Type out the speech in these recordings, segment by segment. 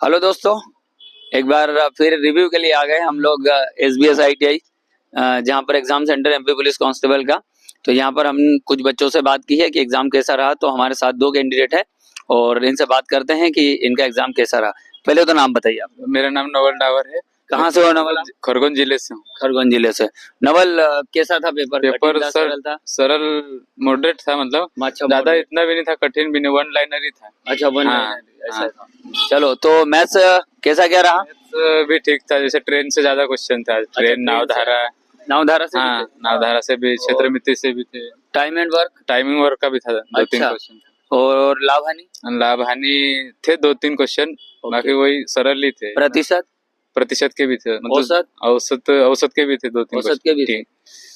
Hello दोस्तों, एक बार फिर रिव्यू के लिए आ गए हम लोग एसबीएस आईटीआई, जहां पर exam centre MP police constable का। तो यहां पर हम कुछ बच्चों से बात की है कि एग्जाम कैसा रहा। तो हमारे साथ दो कैंडिडेट है और इनसे बात करते हैं कि इनका एग्जाम कैसा रहा। पहले तो नाम बताइए आप। मेरा नाम नवल डावर है। कहाँ से हो नवल आप? खरगोन जिले से हूँ। खरगोन जिले से। नवल, कैसा था पेपर? पेपर कठिन था, सर सरल था? सरल मॉडरेट था, मतलब अच्छा, ज्यादा moderate। इतना भी नहीं था, कठिन भी नहीं, वन लाइनर ही था। अच्छा, वन हाँ, लाइनर ऐसा हाँ। था। चलो, तो मैथ्स कैसा क्या रहा? मैथ्स भी ठीक था, जैसे ट्रेन से ज्यादा क्वेश्चन था। ट्रेन, ट्रेन से। नावधारा। नावधारा से भी हाँ, थे? नावधारा से भी, क्षेत्रमिति से भी थे। Time and work? Timing work का भी था, दो तीन अच्छा। क्वेश्चन। और लाभ हानि? लाभ हानि थे दो तीन क्वेश्चन, बाकी वही सरल ही थे। प्रतिशत? प्रतिशत के भी थे, मतलब औसत? औसत के भी थे, दो तीन औसत के भी थे।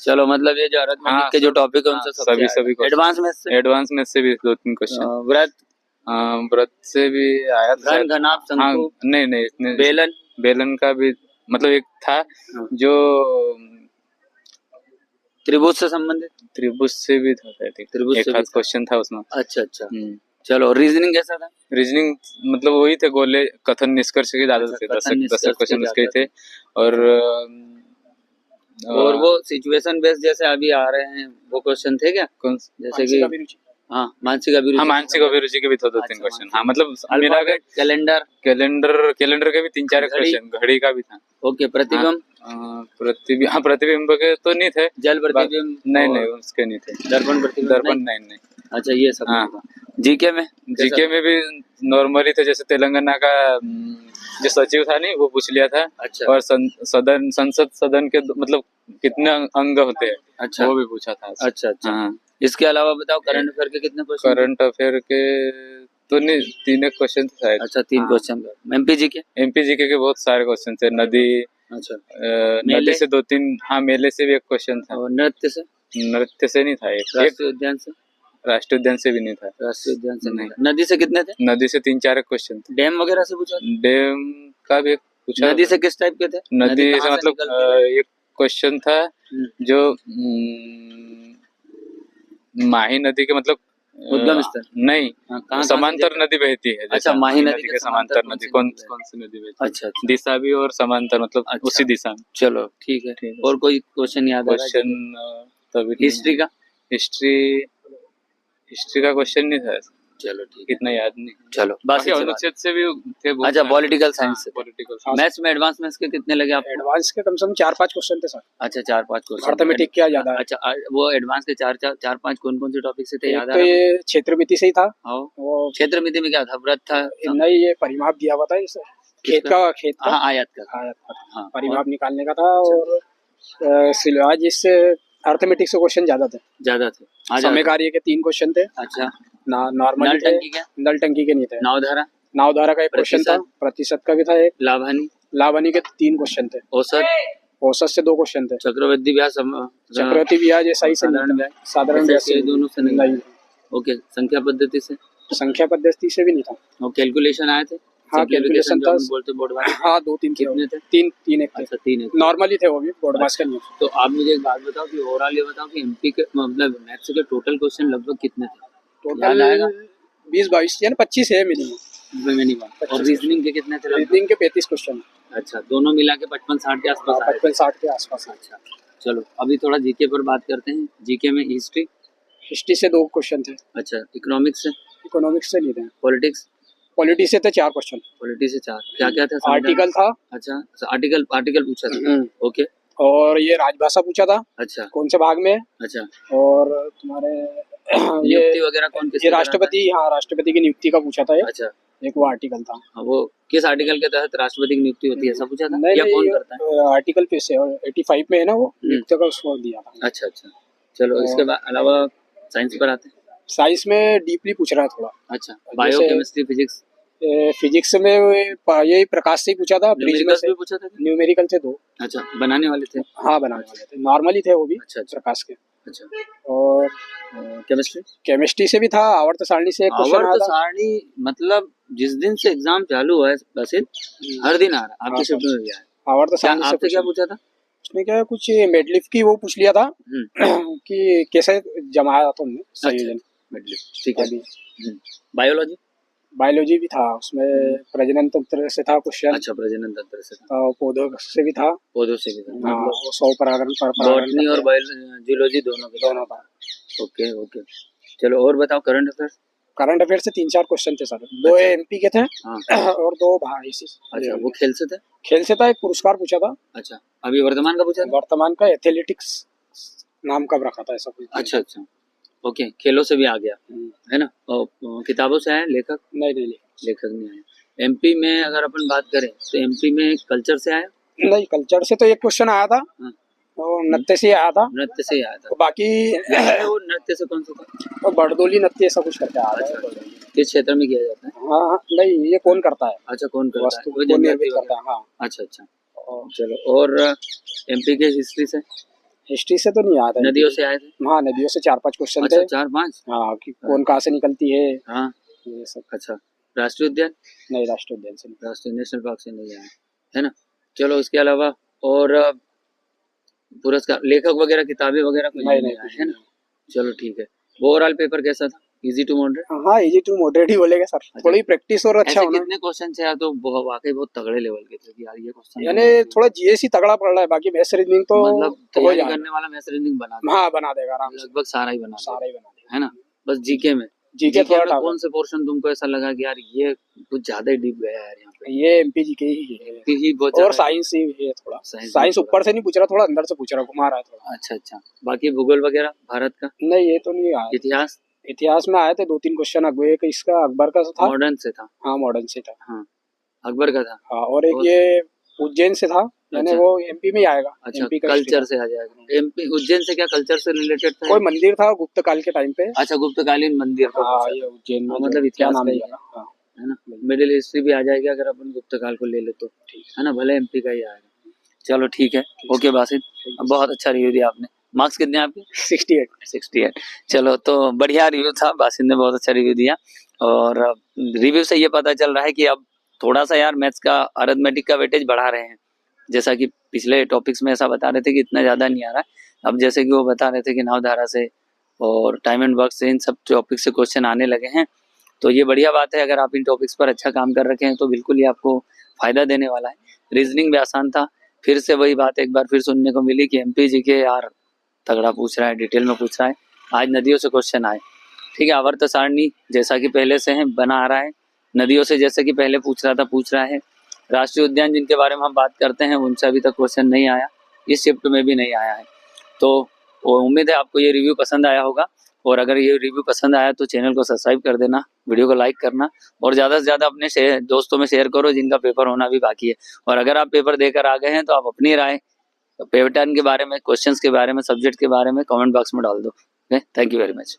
चलो, मतलब ये जो अरिथमेटिक के जो टॉपिक है उनसे सबसे सभी एडवांस में से? एडवांस में से भी दो तीन क्वेश्चन। व्रत? व्रत से भी आया था। घन, घनाभ, शंकु? नहीं इतने। बेलन? बेलन का भी, मतलब एक था जो त्रिभुज से संबंधित? त्रिभुज से भी था, त्रिभुज एक से भी हाथ था। क्वेश्चन था उसमें। अच्छा। चलो, रीजनिंग कैसा था? रीजनिंग मतलब वही थे, गोले कथन निष्कर्ष के ज्यादा थे, कथन दस निष्कर्ष क्वेश्चन उसके ही ज्यादा थे। और और वो सिचुएशन बेस्ड जैसे अभी आ रहे हैं वो क्वेश्चन थे क्या? कौन? जैसे कि हाँ, मानसिक अभिरुचि। हाँ, मानसिक अभिरुचि के भी थे दो तीन क्वेश्चन। हाँ, मतलब मिला के कैलेंडर? कैलेंडर के भी तीन चार क्वेश्चन, घड़ी का भी था। ओके, प्रतिबिंब? प्रतिबिंब के तो नहीं थे। जल प्रतिबिंब? नहीं उसके नहीं थे। दर्पण प्रतिबिंब? दर्पण नहीं। अच्छा, ये सब। हाँ। जीके में? जीके में भी नॉर्मली थे, जैसे तेलंगाना का जो सचिव था नहीं, वो पूछ लिया था। अच्छा। और संसद सदन के मतलब कितने अंग होते हैं। अच्छा, वो भी पूछा था। अच्छा। हाँ। इसके अलावा बताओ, करंट अफेयर के कितने क्वेश्चन? करंट अफेयर के तो नहीं, तीन एक क्वेश्चन थे शायद। अच्छा, 3 क्वेश्चन। एमपी जीके के बहुत सारे क्वेश्चन थे। नदी, अच्छा। नदी से दो तीन। हाँ, मेले से भी एक क्वेश्चन था। और नृत्य से? नृत्य से नहीं था। राष्ट्रीय उद्यान से? राष्ट्रीय उद्यान से भी नहीं था। राष्ट्रीय उद्यान से नहीं। नदी से कितने थे? नदी से तीन चार क्वेश्चन थे। डैम वगैरह से पूछा? डैम का भी एक पूछा। नदी से किस टाइप के थे? नदी से कहाँ मतलब एक क्वेश्चन था जो माही नदी के मतलब उद्गम स्तर? नहीं, समांतर नदी बहती है। अच्छा, माही नदी के समांतर नदी कौन सी नदी बहती है? अच्छा। दिशा भी और समांतर, मतलब उसी दिशा में। चलो, ठीक है। और कोई क्वेश्चन याद आ रहा है? क्वेश्चन तभी हिस्ट्री का? हिस्ट्री का क्वेश्चन नहीं था। चलो, ठीक है। कितना याद नहीं। चलो, बाकी अनुच्छेद से भी थे। अच्छा, पॉलिटिकल साइंस से? पॉलिटिकल मैथ्स में एडवांस मैथ्स के कितने लगे आपको? एडवांस के कम से कम 4-5 क्वेश्चन थे सर। अच्छा, 4-5 क्वेश्चन। अर्थमेटिक क्या ज्यादा है? अच्छा, वो एडवांस के 4-5 कौन से टॉपिक से थे, याद आ तो रहा है? ये क्षेत्रमिति से ही था। वो क्षेत्रमिति में क्या था? व्रत था? नहीं, ये परिमाप दिया हुआ था इसे, खेत का। हाँ, आयत का। हाँ, परिमाप निकालने का था। और आज इससे अर्थमेटिक से क्वेश्चन ज्यादा थे। समय कार्य के 3 क्वेश्चन थे। अच्छा। नॉर्मल नल टंकी क्या? नल टंकी के नहीं थे। नावधारा का एक क्वेश्चन था। प्रतिशत का भी था एक। लाभ हानि के 3 क्वेश्चन थे। औसत से 2 क्वेश्चन थे। चक्रवृद्धि ब्याज? चक्रवृद्धि ब्याज ऐसा ही, साधारण ब्याज से दोनों से नहीं। ओके, संख्या पद्धति से भी नहीं था। और कैलकुलेशन आए थे? हाँ, कैलकुलेशन था। बोलते बोर्ड मास? हाँ, 2-3 कितने थे? 3 एक थे। अच्छा, 3 नॉर्मली थे वो भी, बोर्ड मास का नहीं। तो आप मुझे एक बात बताओ कि ओवरऑल ये बताओ कि एमपी के मतलब मैथ्स के टोटल क्वेश्चन लगभग कितने थे? टोटल 20-22 यानी 25 है मिनिमम। और रीजनिंग के कितने थे? रीजनिंग के 35 क्वेश्चन। अच्छा, दोनों मिला के 55-60 के आसपास? 55-60 के आसपास। अच्छा, चलो अभी थोड़ा जीके पर बात करते हैं। जीके में हिस्ट्री से 2 क्वेश्चन थे। अच्छा, इकोनॉमिक्स से नहीं थे। पॉलिटिक्स से थे 4 क्वेश्चन। पॉलिटी से 4 क्या था? आर्टिकल था। अच्छा, आर्टिकल पूछा था। ओके। और ये राजभाषा पूछा था। अच्छा, कौन से भाग में? अच्छा। और तुम्हारे नियुक्ति वगैरह कौन? ये राष्ट्रपति, हाँ, राष्ट्रपति की नियुक्ति का पूछा था। अच्छा, एक वो आर्टिकल था। वो किस आर्टिकल के तहत राष्ट्रपति की नियुक्ति होती है, ऐसा पूछा था? या कौन करता है? आर्टिकल पे से 85 में है ना, वो नियुक्ति का उसको दिया था। अच्छा। चलो, इसके अलावा साइंस पर आते हैं। साइंस में डीपली पूछ रहा है थोड़ा। अच्छा, बायो, केमिस्ट्री, फिजिक्स में यही प्रकाश से ही पूछा था। न्यूमेरिकल से पूछा था? न्यूमेरिकल थे 2। अच्छा, बनाने वाले थे? हाँ, बनाने वाले थे। नॉर्मली थे वो भी। अच्छा, प्रकाश के। अच्छा। और केमिस्ट्री से भी था। आवर्त सारणी से आवर्त सारणी मतलब जिस दिन से एग्जाम चालू हुआ है बसित हर दिन आ रहा है आपके शिफ्ट में भी आया। आवर्त सारणी से क्या पूछा था? उसमें क्या कुछ मेडलिफ्ट की वो पूछ लिया था कि कैसे जमाया था तुमने संयोजन। मेडलिफ्ट, ठीक है। बायोलॉजी? बायोलॉजी भी था उसमें, प्रजनन तंत्र से था क्वेश्चन, अच्छा, प्रजनन तंत्र से था, और पौधों से भी था। पौधों से भी था, हाँ, मतलब वो 100 परागण पर बॉटनी और बायोलॉजी दोनों के दोनों का। Okay okay. चलो और बताओ करंट अफेयर्स। करंट अफेयर से 3-4 क्वेश्चन थे सर, 2 एमपी के थे हाँ और 2 बाहर इसी। अच्छा, वो खेल से थे। खेल से था, एक पुरस्कार पूछा था। अच्छा, अभी वर्तमान का पूछा था। वर्तमान का एथलेटिक्स नाम कब रखा था ऐसा कुछ। अच्छा अच्छा, ओके, खेलों से भी आ गया है ना। और किताबों से आए लेखक। नहीं नहीं लेखक नहीं आए। एमपी में अगर अपन बात करें तो एमपी में कल्चर से आया। नहीं, कल्चर से तो एक क्वेश्चन आया था, और नृत्य से आया था। नृत्य से ही आया था। तो बाकी वो नृत्य से कौन सा था। तो बड़दोली नृत्य ऐसा कुछ करके आया था। किस क्षेत्र में किया जाता है। हाँ नहीं, ये कौन करता है। अच्छा, कौन करता वस्तु है। वो को जनजाति निर्मित वगैरह। करता है। हाँ, अच्छा अच्छा, चलो और एमपी के हिस्ट्री से। हिस्ट्री से तो नहीं आया था। नदियों से आए थे। हाँ, नदियों से 4-5 क्वेश्चन अच्छा, थे। 4-5। हाँ, कि कौन कहाँ से निकलती है, हाँ ये सब। अच्छा, राष्ट्रीय उद्यान। नहीं, राष्ट्रीय उद्यान से नहीं। राष्ट्रीय नेशनल पार्क से नहीं आया है ना। चलो इसके अलावा और पुरस्कार लेखक वगैरह किताबें वगैरह कुछ नहीं नहीं आए है ना। चलो ठीक है। ओवरऑल पेपर कैसा था। Easy to moderate. हाँ, इजी टू मॉडरेट ही बोलेगा सर। थोड़ी प्रैक्टिस और अच्छा ऐसे होना। कितने क्वेश्चन थे यार, तो वाकई बहुत तगड़े लेवल के थे कि यार ये क्वेश्चन यानी थोड़ा जीएस ही तगड़ा पड़ रहा है, बाकी मैथ्स रीजनिंग तो मतलब हो तैयारी जाएगा। करने वाला मैथ्स रीजनिंग बना देगा। हाँ, बना देगा आराम से, लगभग सारा ही बना सारा ही बना देगा है ना। बस जीके में जीके थोड़ा में टफ कौन से पोर्शन तुमको ऐसा लगा कि यार ये कुछ ज्यादा ही डीप गया यार यहाँ पे। है। ये एमपी जीके ही है, ही बहुत और ज्यादा साइंस ही है थोड़ा। साइंस साइंस ऊपर से नहीं पूछ रहा, थोड़ा अंदर से पूछ रहा, घुमा रहा है थोड़ा। अच्छा अच्छा, बाकी भूगोल वगैरह भारत का। नहीं, ये तो नहीं आया। इतिहास। इतिहास में आए थे 2-3 क्वेश्चन। एक इसका अकबर का था। मॉडर्न से था। हाँ, मॉडर्न से था। हाँ, अकबर का था। हाँ, और एक ये उज्जैन से था, यानी अच्छा। वो एमपी में ही आएगा। अच्छा, एमपी का कल्चर से आ जाएगा। एमपी उज्जैन से क्या कल्चर से रिलेटेड था। कोई मंदिर था गुप्त काल के टाइम पे। अच्छा, गुप्तकालीन मंदिर का हाँ, पूछा ये था। उज्जैन में मतलब क्या इतिहास नाम का ही दिया था। हाँ, है ना। मिडिल हिस्ट्री भी आ जाएगी अगर अपन गुप्त काल को ले ले तो है ना, भले एमपी का ही आएगा। चलो ठीक है, ओके बासित, बहुत अच्छा रिव्यू दिया आपने। मार्क्स कितने आपके। 68। चलो तो बढ़िया रिव्यू था, बासित ने बहुत अच्छा रिव्यू दिया। और रिव्यू से ये पता चल रहा है कि अब थोड़ा सा यार मैथ्स का अरिथमेटिक का वेटेज बढ़ा रहे हैं। जैसा कि पिछले टॉपिक्स में ऐसा बता रहे थे कि इतना ज़्यादा नहीं आ रहा है। अब जैसे कि वो बता रहे थे कि नावधारा से और टाइम एंड वर्क से इन सब टॉपिक से क्वेश्चन आने लगे हैं। तो ये बढ़िया बात है, अगर आप इन टॉपिक्स पर अच्छा काम कर रखे हैं तो बिल्कुल ये आपको फ़ायदा देने वाला है। रीजनिंग भी आसान था। फिर से वही बात एक बार फिर सुनने को मिली कि एमपी जी के यार तगड़ा पूछ रहा है, डिटेल में पूछ रहा है। आज नदियों से क्वेश्चन आए, ठीक है। आवर्त सारणी जैसा कि पहले से है बना आ रहा है। नदियों से जैसे कि पहले पूछ रहा था पूछ रहा है। राष्ट्रीय उद्यान जिनके बारे में हम बात करते हैं उनसे अभी तक क्वेश्चन नहीं आया, इस शिफ्ट में भी नहीं आया है। तो उम्मीद है आपको ये रिव्यू पसंद आया होगा। और अगर ये रिव्यू पसंद आया तो चैनल को सब्सक्राइब कर देना, वीडियो को लाइक करना और ज़्यादा से ज़्यादा अपने दोस्तों में शेयर करो जिनका पेपर होना भी बाकी है। और अगर आप पेपर देकर आ गए हैं तो आप अपनी राय पैटर्न के बारे में, क्वेश्चंस के बारे में, सब्जेक्ट के बारे में कमेंट बॉक्स में डाल दो। Thank you very much.